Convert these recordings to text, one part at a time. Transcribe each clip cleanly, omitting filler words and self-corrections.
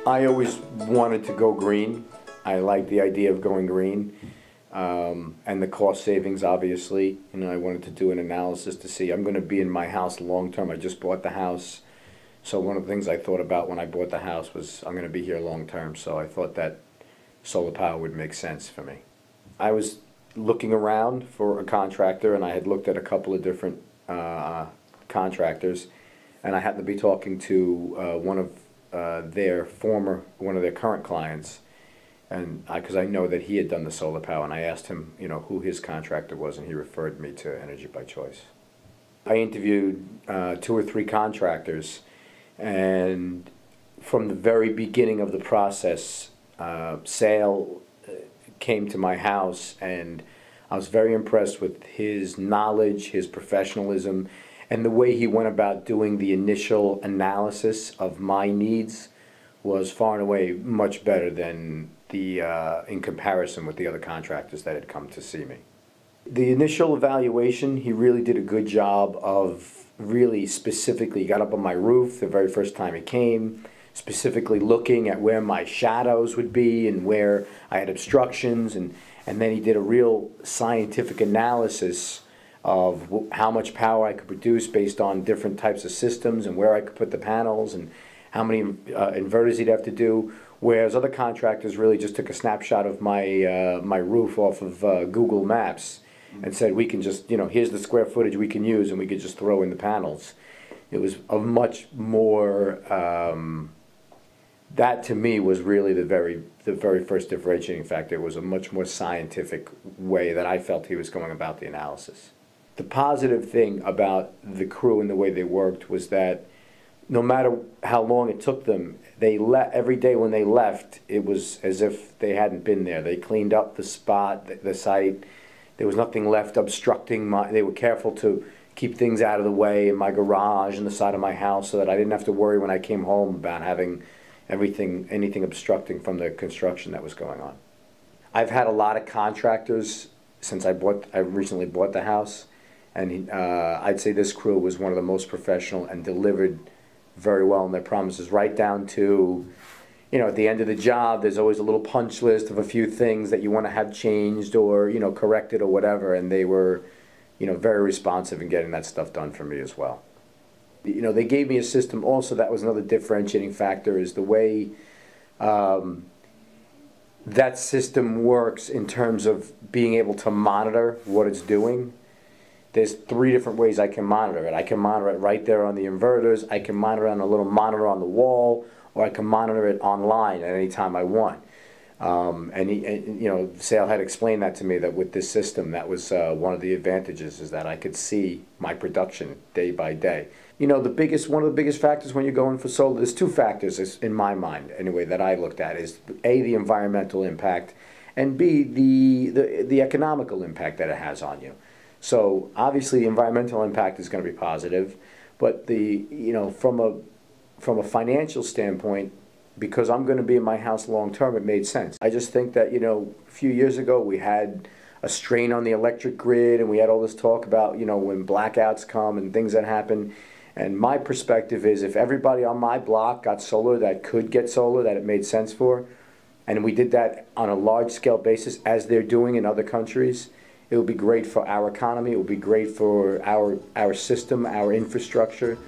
I always wanted to go green. I like the idea of going green, and the cost savings, obviously. You know, I wanted to do an analysis to see, I'm going to be in my house long term. I just bought the house. So one of the things I thought about when I bought the house was I'm going to be here long term. So I thought that solar power would make sense for me. I was looking around for a contractor, and I had looked at a couple of different contractors, and I happened to be talking to one of their current clients, and because I know that he had done the solar power, and I asked him, you know, who his contractor was, and he referred me to Energy by Choice. I interviewed 2 or 3 contractors, and from the very beginning of the process, Sale came to my house, and I was very impressed with his knowledge, his professionalism, and the way he went about doing the initial analysis of my needs was far and away much better than in comparison with the other contractors that had come to see me. The initial evaluation, he really did a good job of really specifically got up on my roof the very first time he came, specifically looking at where my shadows would be and where I had obstructions, and then he did a real scientific analysis of how much power I could produce based on different types of systems and where I could put the panels and how many inverters he'd have to do, whereas other contractors really just took a snapshot of my my roof off of Google Maps and said, we can just, you know, here's the square footage we can use and we could just throw in the panels. It was a much more, that to me was really the very first differentiating factor. It was a much more scientific way that I felt he was going about the analysis. The positive thing about the crew and the way they worked was that no matter how long it took them, every day when they left, it was as if they hadn't been there. They cleaned up the spot, the site. There was nothing left obstructing they were careful to keep things out of the way in my garage and the side of my house so that I didn't have to worry when I came home about having anything obstructing from the construction that was going on. I've had a lot of contractors since I recently bought the house, and I'd say this crew was one of the most professional and delivered very well on their promises, right down to, you know, at the end of the job, there's always a little punch list of a few things that you want to have changed or, you know, corrected or whatever, and they were, you know, very responsive in getting that stuff done for me as well. You know, they gave me a system also that was another differentiating factor, is the way that system works in terms of being able to monitor what it's doing. There's 3 different ways I can monitor it. I can monitor it right there on the inverters, I can monitor it on a little monitor on the wall, or I can monitor it online at any time I want. You know, Sale had explained that to me, that with this system, that was one of the advantages, is that I could see my production day by day. You know, one of the biggest factors when you're going for solar, there's 2 factors in my mind, anyway, that I looked at, is A, the environmental impact, and B, the economical impact that it has on you. So obviously the environmental impact is going to be positive, but you know, from a financial standpoint, because I'm going to be in my house long term, it made sense. I just think that, you know, a few years ago we had a strain on the electric grid, and we had all this talk about, you know, when blackouts come and things that happen. And my perspective is, if everybody on my block got solar that could get solar, that it made sense for, and we did that on a large scale basis as they're doing in other countries, it would be great for our economy, it would be great for our system, our infrastructure.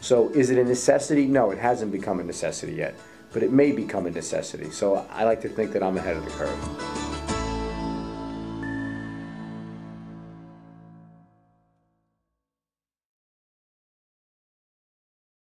So is it a necessity? No, it hasn't become a necessity yet, but it may become a necessity. So I like to think that I'm ahead of the curve.